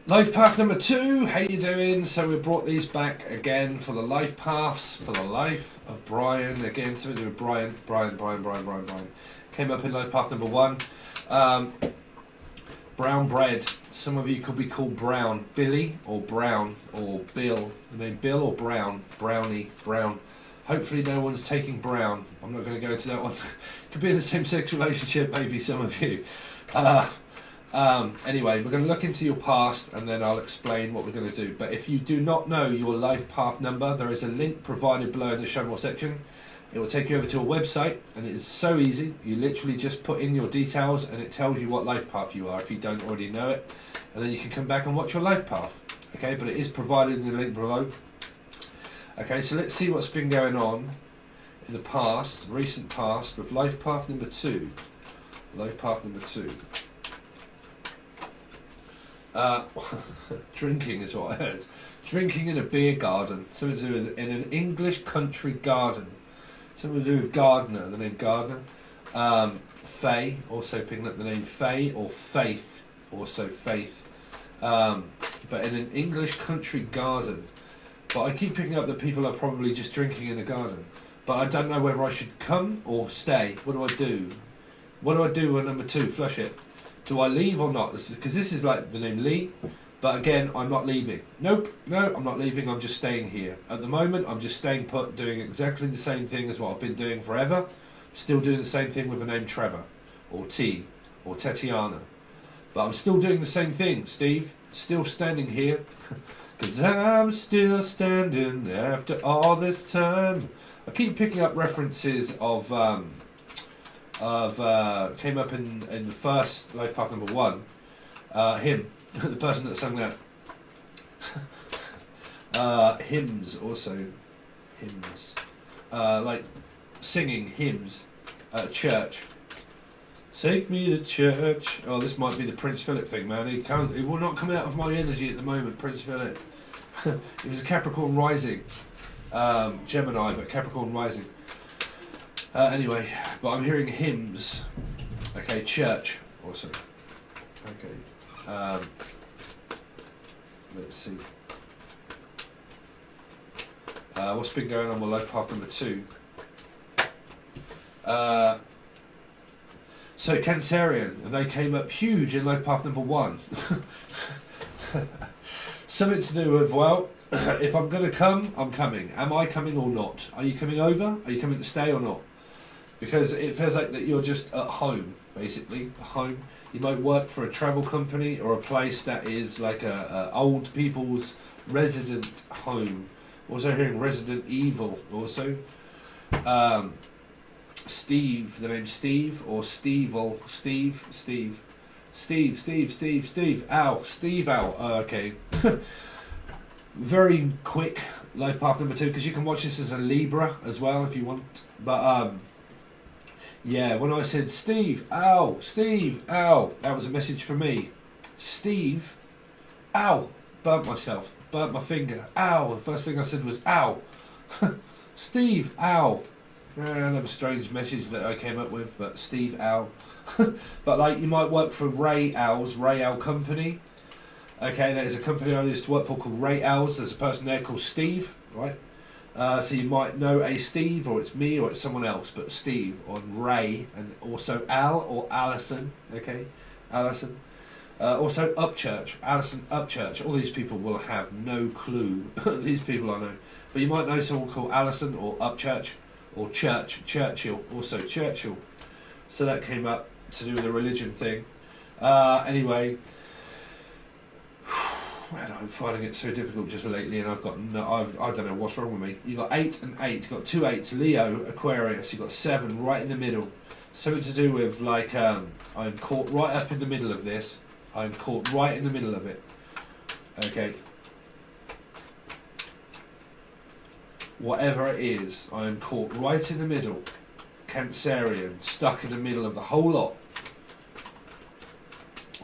Life path number 2, how you doing? So we brought these back again for the life paths, for the life of Brian. Again, something to do with Brian. Came up in life path number 1. Brown bread. Some of you could be called Brown. Billy or Brown or Bill. The name Bill or Brown. Brownie, Brown. Hopefully no one's taking Brown. I'm not going to go into that one. Could be in the same sex relationship, maybe some of you. Anyway, we're going to look into your past and then I'll explain what we're going to do. But if you do not know your life path number, there is a link provided below in the show more section. It will take you over to a website and it is so easy. You literally just put in your details and it tells you what life path you are if you don't already know it. And then you can come back and watch your life path. Okay, but it is provided in the link below. Okay, so let's see what's been going on in the past, recent past, with life path number 2. Life path number 2. Drinking is what I heard. Drinking in a beer garden. Something to do with in an English country garden. Something to do with gardener, the name gardener. Faye, also picking up the name Faye or Faith, also Faith. But in an English country garden. But I keep picking up that people are probably just drinking in the garden. But I don't know whether I should come or stay. What do I do? What do I do with number 2? Flush it. Do I leave or not? Because this is like the name Lee. But again, I'm not leaving. Nope, no, I'm not leaving. I'm just staying here. At the moment, I'm just staying put, doing exactly the same thing as what I've been doing forever. Still doing the same thing with the name Trevor, or T, or Tatiana. But I'm still doing the same thing, Steve. Still standing here. Because I'm still standing after all this time. I keep picking up references of came up in the first life path number 1. Him, the person that sang that. Hymns also, hymns, like singing hymns at church. Take me to church. Oh, this might be the Prince Philip thing, man. It will not come out of my energy at the moment, Prince Philip. It was a Capricorn rising, Gemini, but Capricorn rising. Anyway, but I'm hearing hymns. Okay, church also. Okay. Let's see. What's been going on with life path number 2? So Cancerian, and they came up huge in life path number 1. Something to do with, well, if I'm going to come, I'm coming. Am I coming or not? Are you coming over? Are you coming to stay or not? Because it feels like that you're just at home, basically, at home. You might work for a travel company or a place that is like a old people's resident home. Also hearing Resident Evil also. Steve, the name Steve or Steve-ul, Steve. Ow, Steve Ow. Oh, okay. Very quick life path number 2 because you can watch this as a Libra as well if you want. But yeah, when I said Steve, ow, that was a message for me. Steve, ow, burnt myself, burnt my finger, ow. The first thing I said was ow. Steve, ow. Another strange message that I came up with, but Steve Owl. But like you might work for Ray Owl Company. Okay, that is a company I used to work for called Ray Owls. There's a person there called Steve, right? So you might know a Steve, or it's me, or it's someone else, but Steve, or Ray, and also Al, or Alison, okay? Alison. Also Upchurch, Alison Upchurch. All these people will have no clue. These people I know. But you might know someone called Alison, or Upchurch. Or Churchill, also Churchill. So that came up to do with the religion thing. Anyway, man, I'm finding it so difficult just lately, and I've got I don't know what's wrong with me. You got 8 and 8. You got 2 8s. Leo, Aquarius. You got 7 right in the middle. Something to do with like I'm caught right up in the middle of this. I'm caught right in the middle of it. Okay. Whatever it is, I am caught right in the middle. Cancerian, stuck in the middle of the whole lot.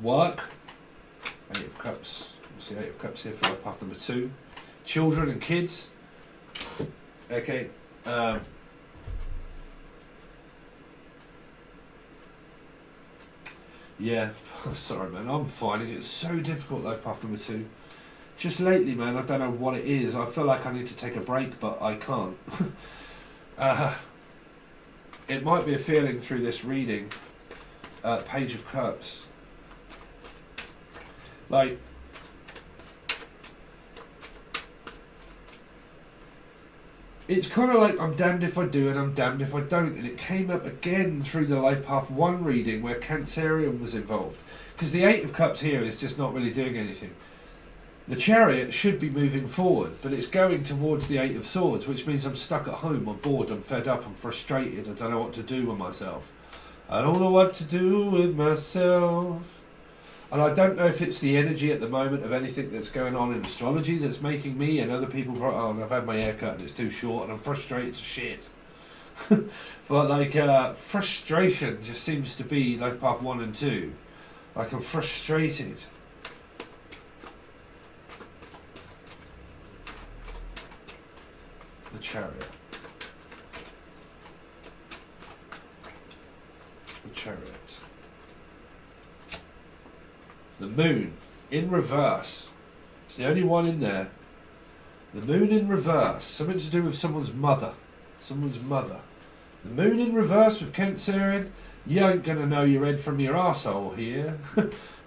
Work, 8 of Cups. You see 8 of Cups here for life path number 2. Children and kids. Okay. Yeah, sorry man, I'm finding it so difficult, life path number 2. Just lately, man, I don't know what it is. I feel like I need to take a break, but I can't. It might be a feeling through this reading. Page of Cups. Like, it's kind of like I'm damned if I do and I'm damned if I don't. And it came up again through the Life Path 1 reading where Cancerian was involved. Because the 8 of Cups here is just not really doing anything. The Chariot should be moving forward, but it's going towards the 8 of Swords, which means I'm stuck at home, I'm bored, I'm fed up, I'm frustrated, I don't know what to do with myself. I don't know what to do with myself. And I don't know if it's the energy at the moment of anything that's going on in astrology that's making me and other people, oh, I've had my hair cut and it's too short and I'm frustrated to shit. But like, frustration just seems to be Life Path 1 and 2. Like, I'm frustrated. The Chariot. The Chariot. The Moon in reverse. It's the only one in there. The Moon in reverse. Something to do with someone's mother. Someone's mother. The Moon in reverse with Cancerian. You ain't going to know your head from your arsehole here.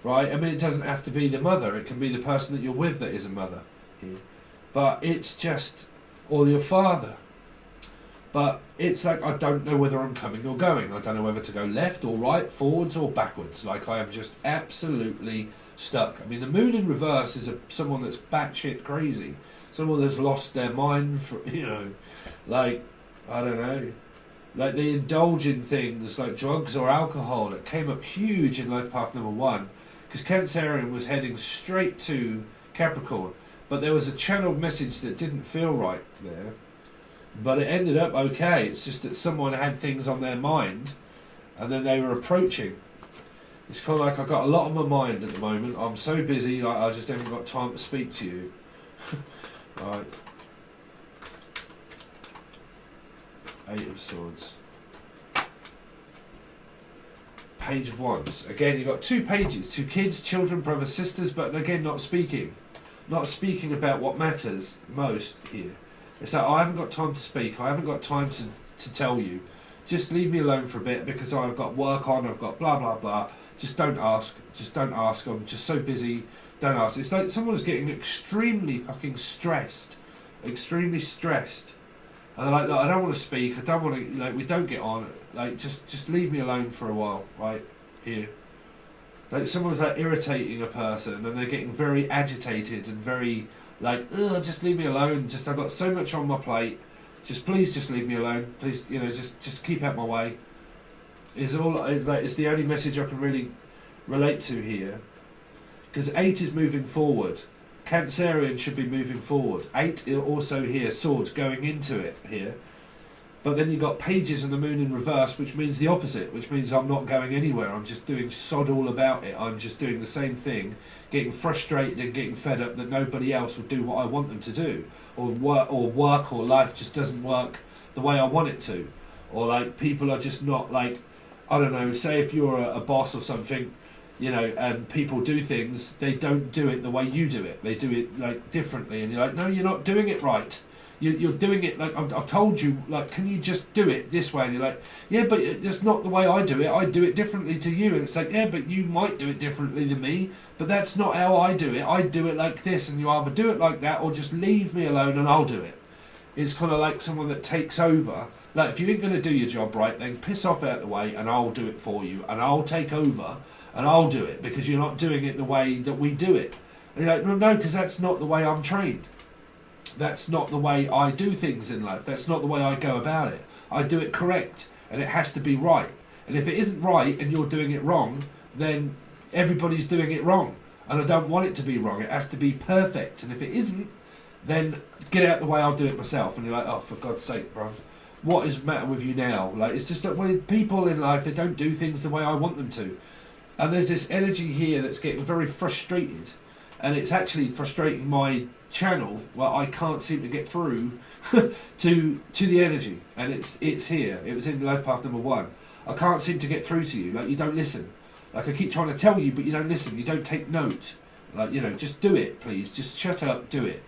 Right? I mean, it doesn't have to be the mother. It can be the person that you're with that is a mother here. But it's just... or your father. But it's like, I don't know whether I'm coming or going. I don't know whether to go left or right, forwards or backwards. Like, I am just absolutely stuck. I mean, the Moon in reverse is someone that's batshit crazy. Someone that's lost their mind, for, you know, like, I don't know. Like, they indulge in things like drugs or alcohol. It came up huge in Life Path number 1. Because Cancerian was heading straight to Capricorn. But there was a channeled message that didn't feel right there. But it ended up okay. It's just that someone had things on their mind and then they were approaching. It's kind of like I've got a lot on my mind at the moment. I'm so busy, like I just haven't got time to speak to you. Right. 8 of Swords. Page of Wands. Again, you've got 2 pages. 2 kids, children, brothers, sisters, but again, not speaking. Not speaking about what matters most here. It's like, I haven't got time to speak. I haven't got time to tell you. Just leave me alone for a bit because I've got work on. I've got blah, blah, blah. Just don't ask. Just don't ask. I'm just so busy. Don't ask. It's like someone's getting extremely fucking stressed. Extremely stressed. And they're like, look, I don't want to speak. I don't want to, like, we don't get on. Like, just leave me alone for a while, right? Here. Like, someone's like irritating a person and they're getting very agitated and very like, ugh, just leave me alone. Just, I've got so much on my plate. Just, please just leave me alone. Please, you know, just keep out my way. Is all, like, it's the only message I can really relate to here. Because 8 is moving forward. Cancerian should be moving forward. 8 is also here, Swords going into it here. But then you've got pages and the Moon in reverse, which means the opposite, which means I'm not going anywhere. I'm just doing sod all about it. I'm just doing the same thing, getting frustrated and getting fed up that nobody else would do what I want them to do. Or work or life just doesn't work the way I want it to. Or like people are just not like, I don't know, say if you're a boss or something, you know, and people do things, they don't do it the way you do it. They do it like differently and you're like, no, you're not doing it right. You're doing it like I've told you, like, can you just do it this way? And you're like, yeah, but that's not the way I do it. I do it differently to you. And it's like, yeah, but you might do it differently than me, but that's not how I do it. I do it like this, and you either do it like that or just leave me alone and I'll do it. It's kind of like someone that takes over. Like, if you ain't going to do your job right, then piss off out the way and I'll do it for you and I'll take over and I'll do it because you're not doing it the way that we do it. And you're like, no, because that's not the way I'm trained. That's not the way I do things in life. That's not the way I go about it. I do it correct, and it has to be right. And if it isn't right and you're doing it wrong, then everybody's doing it wrong. And I don't want it to be wrong. It has to be perfect. And if it isn't, then get out the way, I'll do it myself. And you're like, oh, for God's sake, bruv. What is the matter with you now? Like, it's just that when people in life, they don't do things the way I want them to. And there's this energy here that's getting very frustrated. And it's actually frustrating my channel. Well, I can't seem to get through to the energy, and it's here. It was in Life Path number 1. I can't seem to get through to you. Like, you don't listen. Like I keep trying to tell you, but you don't listen. You don't take note. Like, you know, just do it, please. Just shut up, do it.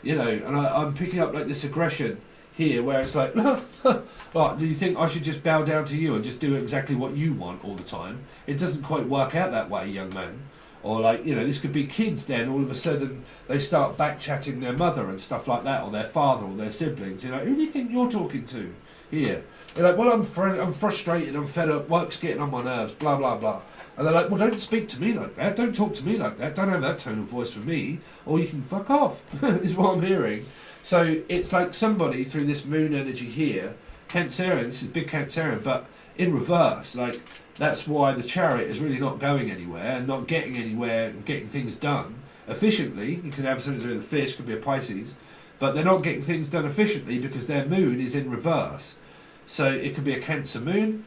You know, and I'm picking up like this aggression here where it's like, like, do you think I should just bow down to you and just do exactly what you want all the time? It doesn't quite work out that way, young man. Or like, you know, this could be kids then, all of a sudden they start back-chatting their mother and stuff like that, or their father or their siblings. You're like, who do you think you're talking to here? You're like, well, I'm frustrated, I'm fed up, work's getting on my nerves, blah, blah, blah. And they're like, well, don't speak to me like that, don't talk to me like that, don't have that tone of voice for me, or you can fuck off, is what I'm hearing. So it's like somebody through this moon energy here, Cancerian, this is big Cancerian, but in reverse, like that's why the Chariot is really not going anywhere and not getting anywhere and getting things done efficiently. You could have something to do with the fish, could be a Pisces, but they're not getting things done efficiently because their moon is in reverse. So it could be a Cancer moon,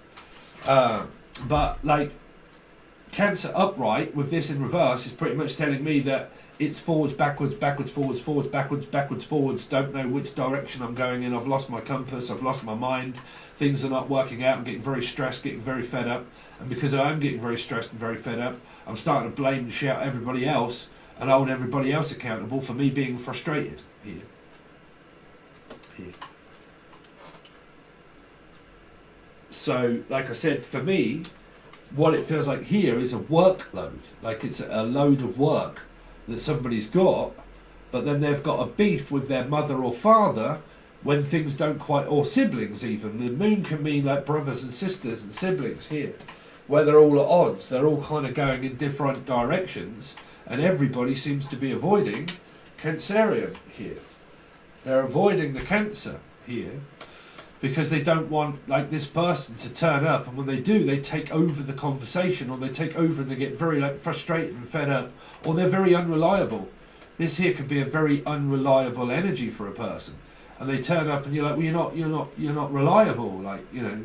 but like Cancer upright with this in reverse is pretty much telling me that it's forwards, backwards, backwards, forwards, forwards, backwards, backwards, forwards. Don't know which direction I'm going in. I've lost my compass. I've lost my mind. Things are not working out. I'm getting very stressed, getting very fed up. And because I am getting very stressed and very fed up, I'm starting to blame and shout everybody else and hold everybody else accountable for me being frustrated here. So, like I said, for me, what it feels like here is a workload. Like it's a load of work that somebody's got, but then they've got a beef with their mother or father when things don't quite, or siblings even. The moon can mean like brothers and sisters and siblings here, where they're all at odds. They're all kind of going in different directions, and everybody seems to be avoiding Cancerian here. They're avoiding the Cancer here because they don't want like this person to turn up, and when they do, they take over the conversation, or they take over and they get very like frustrated and fed up, or they're very unreliable. This here could be a very unreliable energy for a person, and they turn up and you're like, well, you're not reliable, like, you know.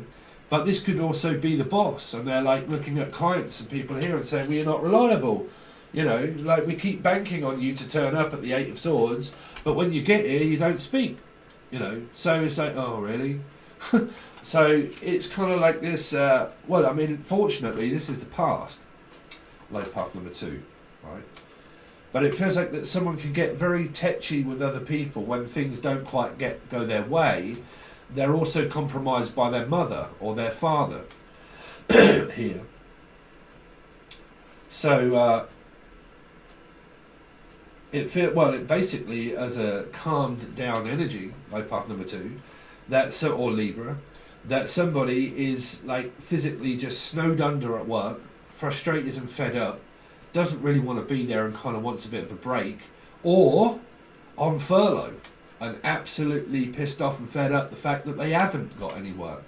But this could also be the boss, and they're like looking at clients and people here and saying, well, you're not reliable, you know, like we keep banking on you to turn up at the 8 of Swords, but when you get here you don't speak, you know. So it's like, oh really? So it's kind of like this, well, I mean, fortunately this is the past, life path number 2, right? But it feels like that someone can get very tetchy with other people when things don't quite go their way. They're also compromised by their mother or their father here. So it basically, as a calmed down energy, life path number 2, or Libra, that somebody is like physically just snowed under at work, frustrated and fed up, doesn't really want to be there and kind of wants a bit of a break, or on furlough and absolutely pissed off and fed up the fact that they haven't got any work.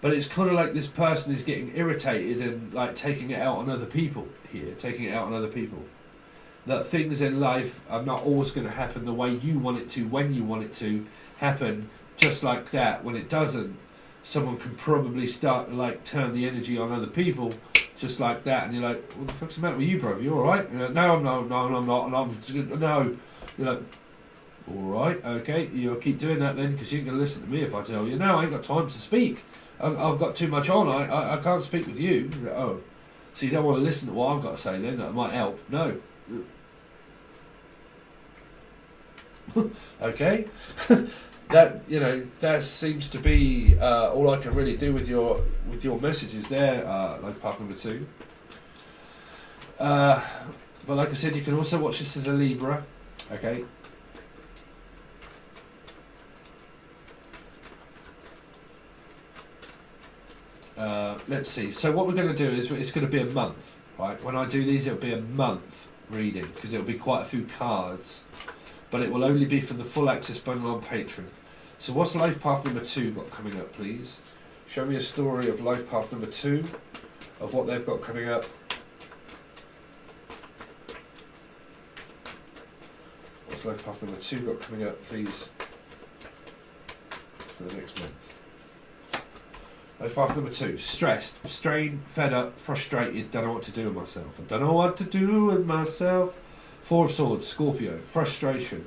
But it's kind of like this person is getting irritated and like taking it out on other people here, that things in life are not always going to happen the way you want it to, when you want it to happen, just like that. When it doesn't, someone can probably start to like turn the energy on other people just like that, and you're like, what the fuck's the matter with you, bro? You alright? No, I'm not, and I'm just gonna, no. You're like, alright, okay, you'll keep doing that then, because you ain't going to listen to me if I tell you. No, I ain't got time to speak. I've got too much on, I can't speak with you. Like, oh, so you don't want to listen to what I've got to say then, that might help? No. Okay. That, you know, that seems to be all I can really do with your messages there, life path number 2. But like I said, you can also watch this as a Libra, okay. Let's see. So what we're going to do is it's going to be a month, right? When I do these, it'll be a month reading because it'll be quite a few cards, but it will only be for the full access bundle on Patreon. So what's life path number 2 got coming up, please? Show me a story of life path number 2, of what they've got coming up. What's life path number 2 got coming up, please, for the next month? Life path number 2, stressed, strained, fed up, frustrated, don't know what to do with myself. I don't know what to do with myself. 4 of Swords, Scorpio, frustration.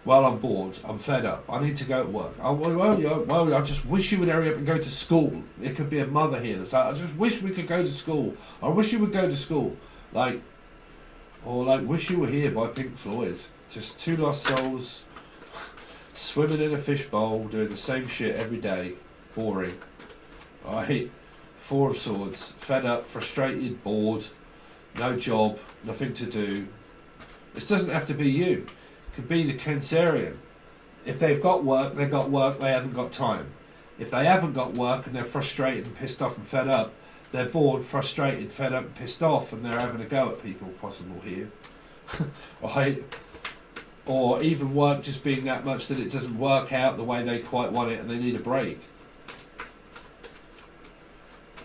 Well, I'm bored. I'm fed up. I need to go to work. I just wish you would hurry up and go to school. It could be a mother here that's like, I just wish we could go to school. I wish you would go to school. Like, or like, Wish You Were Here by Pink Floyd. Just two lost souls swimming in a fishbowl, doing the same shit every day. Boring. Right? Four of Swords. Fed up, frustrated, bored. No job, nothing to do. This doesn't have to be you. Could be the Cancerian. If they've got work, they've got work, they haven't got time. If they haven't got work and they're frustrated and pissed off and fed up, they're bored, frustrated, fed up and pissed off, and they're having a go at people, possible here. Right? Or even work just being that much that it doesn't work out the way they quite want it and they need a break.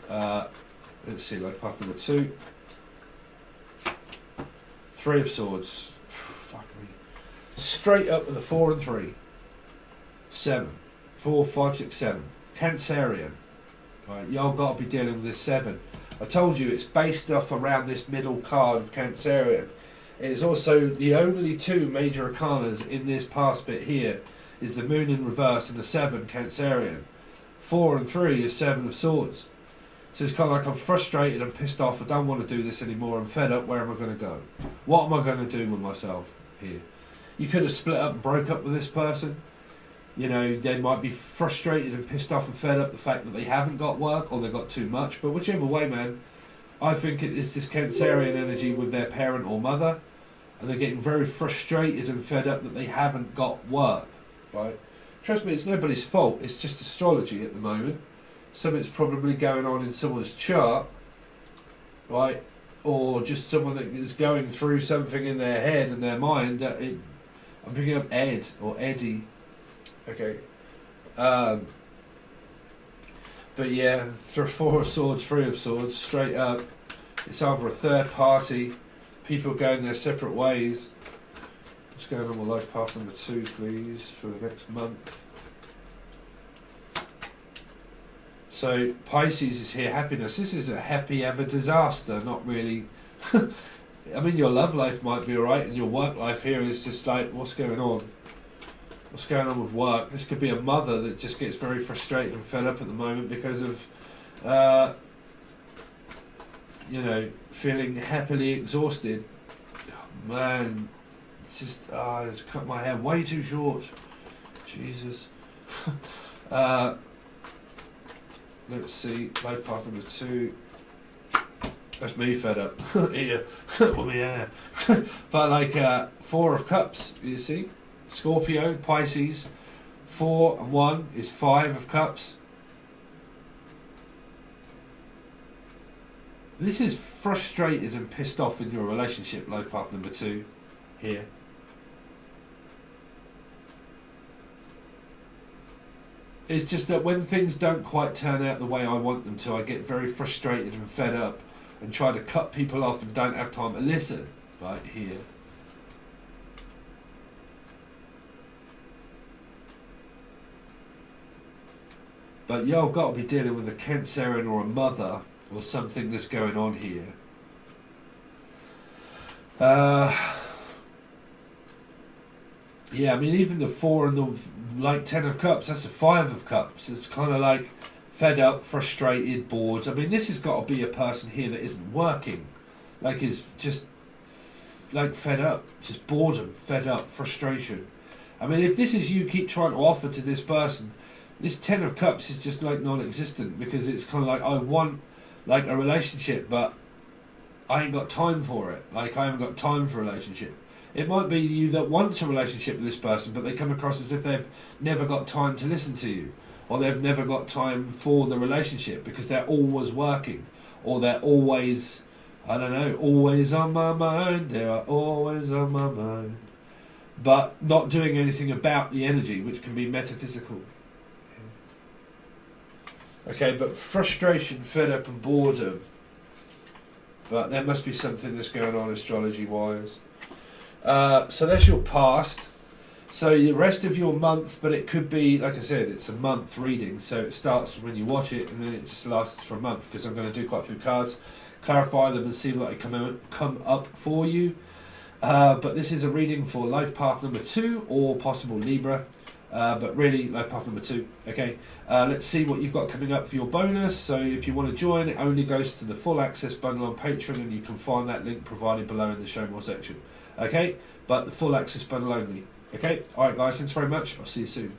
Let's see, life path number 2. Three of Swords. Fuck me. Straight up with a 4 and 3. 7. 4, 5, 6, 7. Cancerian. Right, y'all got to be dealing with this 7. I told you it's based off around this middle card of Cancerian. It is also the only 2 major arcanas in this past bit here is the Moon in reverse and the 7 Cancerian. 4 and 3 is 7 of Swords. So it's kind of like I'm frustrated, I'm pissed off, I don't want to do this anymore, I'm fed up, where am I going to go? What am I going to do with myself here? You could have split up and broke up with this person. You know, they might be frustrated and pissed off and fed up the fact that they haven't got work or they've got too much. But whichever way, man, I think it is this Cancerian energy with their parent or mother. And they're getting very frustrated and fed up that they haven't got work. Right? Trust me, it's nobody's fault. It's just astrology at the moment. Something's probably going on in someone's chart. Right? Or just someone that is going through something in their head and their mind that it... I'm picking up Ed or Eddie. Okay. But yeah, 4 of Swords, 3 of Swords, straight up. It's either a third party, people going their separate ways. What's going on with life path number 2, please, for the next month? So Pisces is here, happiness. This is a happy ever disaster, not really. I mean, your love life might be alright, and your work life here is just like, what's going on? What's going on with work? This could be a mother that just gets very frustrated and fed up at the moment because of, you know, feeling happily exhausted. Oh, man, it's just, it's cut my hair way too short. Jesus. Let's see, life path number 2. That's me fed up. Here, with my hair. But like 4 of Cups, you see? Scorpio, Pisces. 4 and 1 is 5 of Cups. This is frustrated and pissed off in your relationship, life path number 2 here. It's just that when things don't quite turn out the way I want them to, I get very frustrated and fed up and try to cut people off and don't have time to listen, right here. But y'all got to be dealing with a Cancerian or a mother or something that's going on here. Yeah, I mean, even the 4 and the like 10 of Cups, that's a 5 of Cups. It's kind of like fed up, frustrated, bored. I mean, this has got to be a person here that isn't working. Like, is just like fed up, just boredom, fed up, frustration. I mean, if this is you keep trying to offer to this person, this 10 of Cups is just like non-existent, because it's kind of like, I want like a relationship, but I ain't got time for it. Like, I haven't got time for a relationship. It might be you that wants a relationship with this person, but they come across as if they've never got time to listen to you, or they've never got time for the relationship because they're always working, or they're always, I don't know, always on my mind. They are always on my mind, but not doing anything about the energy, which can be metaphysical. Okay, but frustration, fed up and boredom. But there must be something that's going on astrology-wise. So that's your past. So the rest of your month, but it could be, like I said, it's a month reading. So it starts when you watch it, and then it just lasts for a month, because I'm going to do quite a few cards, clarify them and see what they come up for you. But this is a reading for life path number 2 or possible Libra. But really, life path number 2. Okay, let's see what you've got coming up for your bonus. So if you want to join, it only goes to the full access bundle on Patreon, and you can find that link provided below in the show more section. Okay, but the full access bundle only. Okay, alright guys, thanks very much. I'll see you soon.